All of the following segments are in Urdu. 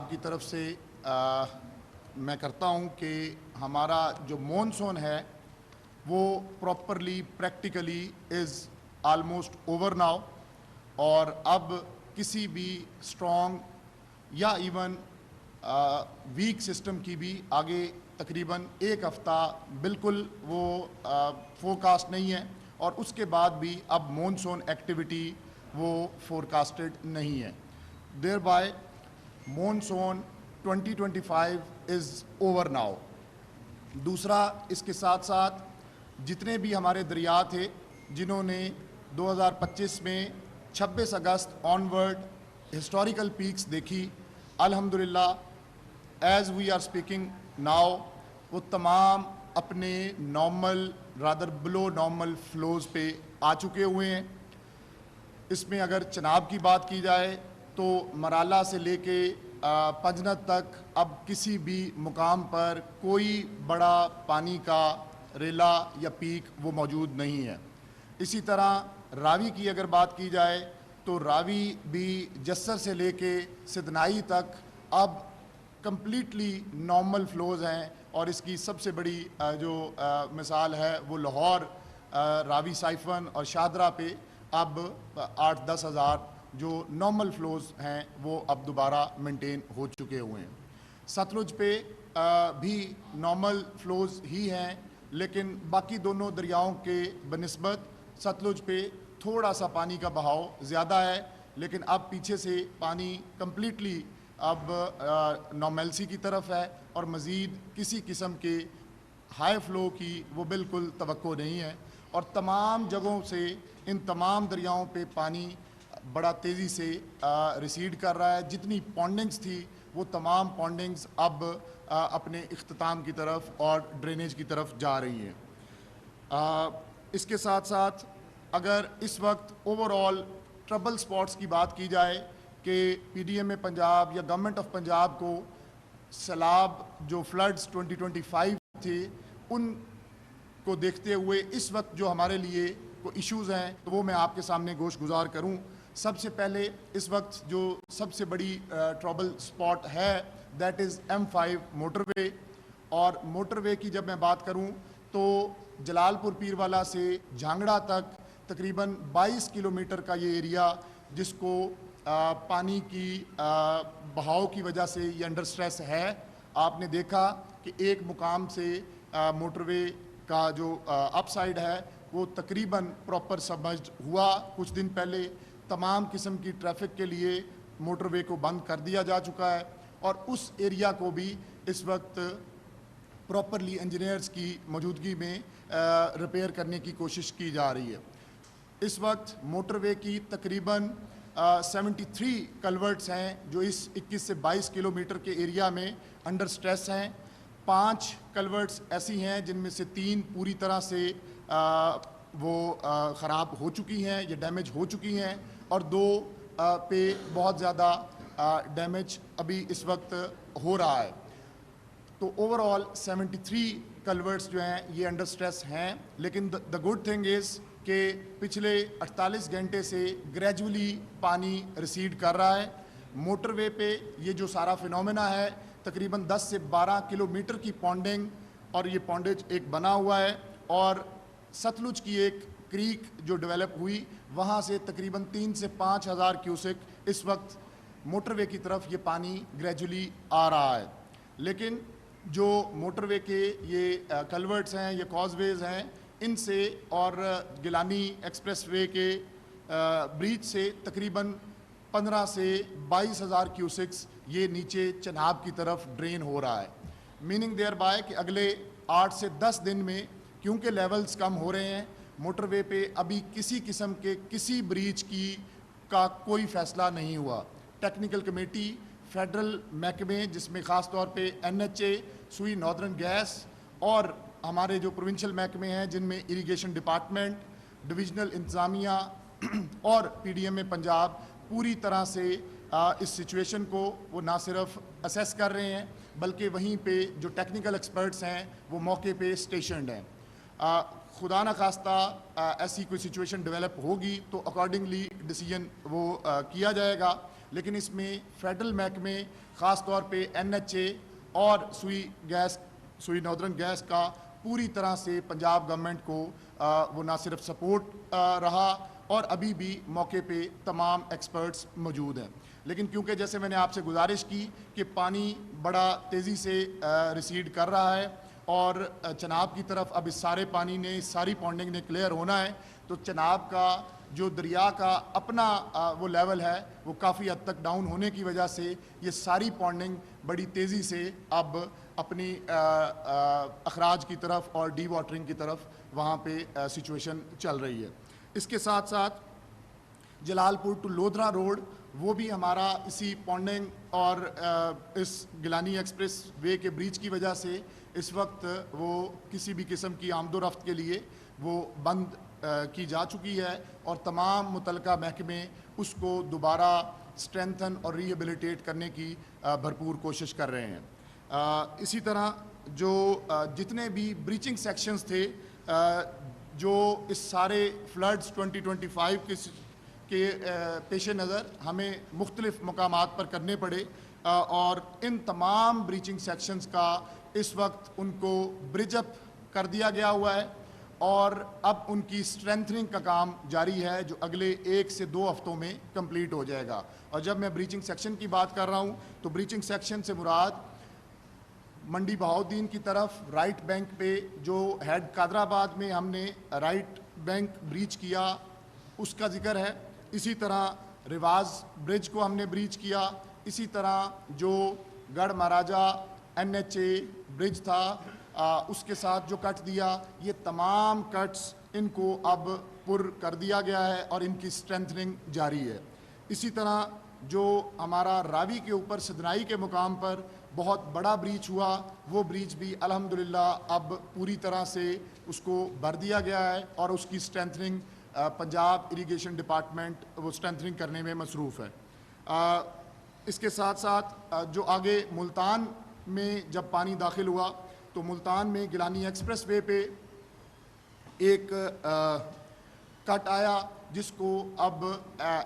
آپ کی طرف سے میں کرتا ہوں کہ ہمارا جو مونسون ہے وہ properly practically is almost over now, اور اب کسی بھی اسٹرانگ یا ایون ویک سسٹم کی بھی آگے تقریباً ایک ہفتہ بالکل وہ فورکاسٹ نہیں ہے، اور اس کے بعد بھی اب مونسون ایکٹیویٹی وہ فورکاسٹڈ نہیں ہے. There by monsoon 2025 is over now. دوسرا، اس کے ساتھ ساتھ جتنے بھی ہمارے دریا تھے جنہوں نے 2025 میں 26 اگست آنورڈ ہسٹوریکل پیکس دیکھی، الحمدللہ as we are speaking now وہ تمام اپنے normal rather below normal flows پہ آ چکے ہوئے ہیں. اس میں اگر چناب کی بات کی جائے تو مرالا سے لے کے پنجنت تک اب کسی بھی مقام پر کوئی بڑا پانی کا ریلا یا پیک وہ موجود نہیں ہے. اسی طرح راوی کی اگر بات کی جائے تو راوی بھی جسر سے لے کے سدنائی تک اب کمپلیٹلی نارمل فلوز ہیں، اور اس کی سب سے بڑی جو مثال ہے وہ لاہور راوی سائفن اور شاہدرہ پہ اب 8-10 ہزار جو نارمل فلوز ہیں وہ اب دوبارہ مینٹین ہو چکے ہوئے ہیں. ستلج پہ بھی نارمل فلوز ہی ہیں، لیکن باقی دونوں دریاؤں کے بنسبت ستلج پہ تھوڑا سا پانی کا بہاؤ زیادہ ہے، لیکن اب پیچھے سے پانی کمپلیٹلی اب نارملسی کی طرف ہے، اور مزید کسی قسم کے ہائی فلو کی وہ بالکل توقع نہیں ہے. اور تمام جگہوں سے ان تمام دریاؤں پہ پانی بڑا تیزی سے ریسیڈ کر رہا ہے. جتنی پونڈنگز تھی وہ تمام پونڈنگز اب اپنے اختتام کی طرف اور ڈرینیج کی طرف جا رہی ہیں. اس کے ساتھ ساتھ اگر اس وقت اوور آل ٹربل سپاٹس کی بات کی جائے کہ پی ڈی ایم پنجاب یا گورنمنٹ آف پنجاب کو سیلاب جو فلڈز 2025 تھے ان کو دیکھتے ہوئے اس وقت جو ہمارے لیے کو ایشوز ہیں تو وہ میں آپ کے سامنے گوش گزار کروں. سب سے پہلے اس وقت جو سب سے بڑی ٹربل سپاٹ ہے دیٹ از M5 موٹر وے. اور موٹر وے کی جب میں بات کروں تو جلال پور پیروالا سے جھانگڑا تک تقریباً 22 کلومیٹر کا یہ ایریا جس کو پانی کی بہاؤ کی وجہ سے یہ انڈر سٹریس ہے. آپ نے دیکھا کہ ایک مقام سے موٹر وے کا جو اپ سائڈ ہے وہ تقریباً پراپر سبمرجڈ ہوا کچھ دن پہلے. تمام قسم کی ٹریفک کے لیے موٹر وے کو بند کر دیا جا چکا ہے، اور اس ایریا کو بھی اس وقت پراپرلی انجینئرز کی موجودگی میں ریپیئر کرنے کی کوشش کی جا رہی ہے. اس وقت موٹر وے کی تقریباً 73 کلورٹس ہیں جو اس 21 سے 22 کلومیٹر کے ایریا میں انڈر سٹریس ہیں. 5 کلورٹس ایسی ہیں جن میں سے 3 پوری طرح سے وہ خراب ہو چکی ہیں یا ڈیمیج ہو چکی ہیں، اور 2 پہ بہت زیادہ ڈیمیج ابھی اس وقت ہو رہا ہے. تو اوور آل 73 کلورٹس جو ہیں یہ انڈر سٹریس ہیں. لیکن دا گڈ تھنگ از کہ پچھلے 48 گھنٹے سے گریجولی پانی ریسیڈ کر رہا ہے. موٹر وے پہ یہ جو سارا فینومینا ہے تقریباً 10 سے 12 کلومیٹر کی پونڈنگ اور یہ پونڈیج ایک بنا ہوا ہے، اور ستلج کی ایک کریک جو ڈیولپ ہوئی وہاں سے تقریباً 3 سے 5 ہزار کیوسک اس وقت موٹر وے کی طرف یہ پانی گریجولی آ رہا ہے. لیکن جو موٹر وے کے یہ کلورٹس ہیں یہ کاز ویز ہیں ان سے اور گیلانی ایکسپریس وے کے بریج سے تقریباً 15 سے 22 ہزار کیوسکس یہ نیچے چناب کی طرف ڈرین ہو رہا ہے. میننگ دیئر بائی کہ اگلے 8 سے 10 دن میں کیونکہ لیولز کم ہو رہے ہیں موٹر وے پہ ابھی کسی قسم کے کسی بریج کی کا کوئی فیصلہ نہیں ہوا. ٹیکنیکل کمیٹی فیڈرل محکمے جس میں خاص طور پہ NHA سوئی ناردرن گیس اور ہمارے جو پروونشل محکمے ہیں جن میں اریگیشن ڈپارٹمنٹ، ڈویژنل انتظامیہ اور PDM پنجاب پوری طرح سے اس سچویشن کو وہ نہ صرف اسیس کر رہے ہیں بلکہ وہیں پہ جو ٹیکنیکل ایکسپرٹس ہیں وہ موقع پہ اسٹیشنڈ ہیں. خدا نہ خواستہ ایسی کوئی سچویشن ڈیولپ ہوگی تو اکارڈنگلی ڈیسیجن وہ کیا جائے گا. لیکن اس میں فیڈرل محکمے خاص طور پہ NHA اور سوئی ناردرن گیس کا پوری طرح سے پنجاب گورنمنٹ کو وہ نہ صرف سپورٹ رہا اور ابھی بھی موقع پہ تمام ایکسپرٹس موجود ہیں. لیکن کیونکہ جیسے میں نے آپ سے گزارش کی کہ پانی بڑا تیزی سے ریسیڈ کر رہا ہے اور چناب کی طرف اب اس سارے پانی نے اس ساری پونڈنگ نے کلیئر ہونا ہے, تو چناب کا جو دریا کا اپنا وہ لیول ہے وہ کافی حد تک ڈاؤن ہونے کی وجہ سے یہ ساری پونڈنگ بڑی تیزی سے اب اپنی اخراج کی طرف اور ڈی واٹرنگ کی طرف وہاں پہ سچویشن چل رہی ہے. اس کے ساتھ ساتھ جلال پور ٹو لودھرا روڈ وہ بھی ہمارا اسی پونڈنگ اور اس گیلانی ایکسپریس وے کے بریچ کی وجہ سے اس وقت وہ کسی بھی قسم کی آمد و رفت کے لیے وہ بند کی جا چکی ہے اور تمام متعلقہ محکمے اس کو دوبارہ اسٹرینتھن اور ری ایبلیٹیٹ کرنے کی بھرپور کوشش کر رہے ہیں. اسی طرح جو جتنے بھی بریچنگ سیکشنز تھے جو اس سارے فلڈز 2025 کے پیش نظر ہمیں مختلف مقامات پر کرنے پڑے اور ان تمام بریچنگ سیکشنز کا اس وقت ان کو برج اپ کر دیا گیا ہوا ہے اور اب ان کی اسٹرینتھننگ کا کام جاری ہے جو اگلے 1 سے 2 ہفتوں میں کمپلیٹ ہو جائے گا. اور جب میں بریچنگ سیکشن کی بات کر رہا ہوں تو بریچنگ سیکشن سے مراد منڈی بہاؤالدین کی طرف رائٹ بینک پہ جو ہیڈ قادرآباد میں ہم نے رائٹ بینک بریچ کیا اس کا ذکر ہے. اسی طرح رواز برج کو ہم نے بریچ کیا. اسی طرح جو گڑھ مہاراجہ NHA برج تھا اس کے ساتھ جو کٹ دیا, یہ تمام کٹس ان کو اب پر کر دیا گیا ہے اور ان کی اسٹرینتھننگ جاری ہے. اسی طرح جو ہمارا راوی کے اوپر سدنائی کے مقام پر بہت بڑا بریچ ہوا وہ بریچ بھی الحمدللہ اب پوری طرح سے اس کو بھر دیا گیا ہے اور اس کی اسٹرینتھننگ پنجاب اریگیشن ڈپارٹمنٹ وہ اسٹرینتھننگ کرنے میں مصروف ہے. اس کے ساتھ ساتھ جو آگے ملتان میں جب پانی داخل ہوا تو ملتان میں گیلانی ایکسپریس وے پہ ایک کٹ آیا جس کو اب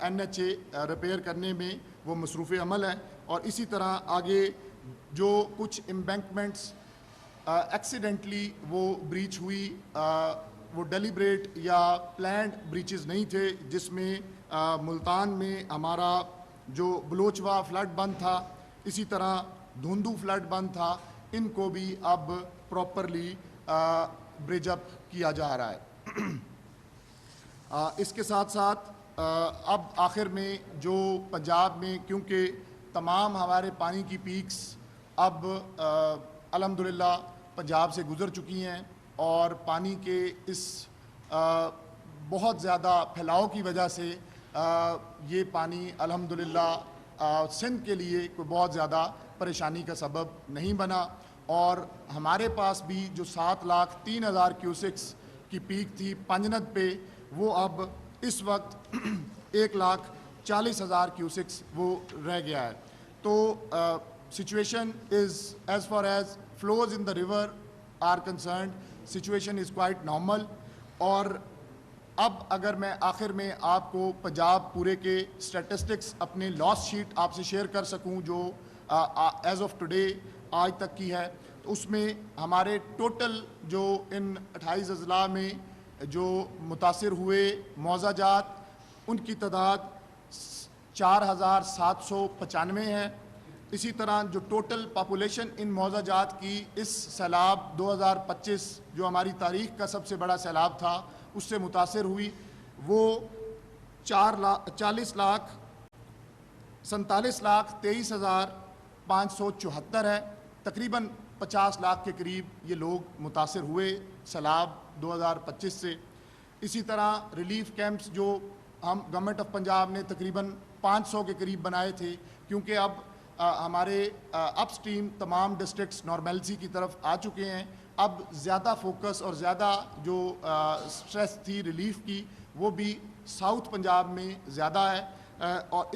NHA ریپیئر کرنے میں وہ مصروف عمل ہے. اور اسی طرح آگے جو کچھ امبینکمنٹس ایکسیڈنٹلی وہ بریچ ہوئی وہ ڈیلیبریٹ یا پلانڈ بریچز نہیں تھے, جس میں ملتان میں ہمارا جو بلوچوا فلڈ بند تھا, اسی طرح دھندو فلڈ بند تھا, ان کو بھی اب پراپرلی برج اپ کیا جا رہا ہے. اس کے ساتھ ساتھ اب آخر میں جو پنجاب میں کیونکہ تمام ہمارے پانی کی پیکس اب الحمدللہ پنجاب سے گزر چکی ہیں اور پانی کے اس بہت زیادہ پھیلاؤ کی وجہ سے یہ پانی الحمدللہ سندھ کے لیے کوئی بہت زیادہ پریشانی کا سبب نہیں بنا. اور ہمارے پاس بھی جو 7,03,000 کیوسکس کی پیک تھی پنجند پہ وہ اب اس وقت 1,40,000 کیوسکس وہ رہ گیا ہے. تو situation is, as far as flows in the river are concerned, situation is quite normal. اور اب اگر میں آخر میں آپ کو پنجاب پورے کے اسٹیٹسٹکس اپنے لاس شیٹ آپ سے شیئر کر سکوں جو ایز آف ٹوڈے آج تک کی ہے, تو اس میں ہمارے ٹوٹل جو ان 28 اضلاع میں جو متاثر ہوئے معاوضہ جات ان کی تعداد 4,795 ہے. اسی طرح جو ٹوٹل پاپولیشن ان معاوضہ جات کی اس سیلاب 2025 جو ہماری تاریخ کا سب سے بڑا سیلاب تھا اس سے متاثر ہوئی وہ 40,47,23,574 ہے. تقریباً 50 لاکھ کے قریب یہ لوگ متاثر ہوئے سیلاب 2025 سے. اسی طرح ریلیف کیمپس جو ہم گورنمنٹ آف پنجاب نے تقریباً 500 کے قریب بنائے تھے, کیونکہ اب ہمارے اپ سٹریم تمام ڈسٹرکٹس نارملسی کی طرف آ چکے ہیں. اب زیادہ فوکس اور زیادہ جو سٹریس تھی ریلیف کی وہ بھی ساؤتھ پنجاب میں زیادہ ہے اور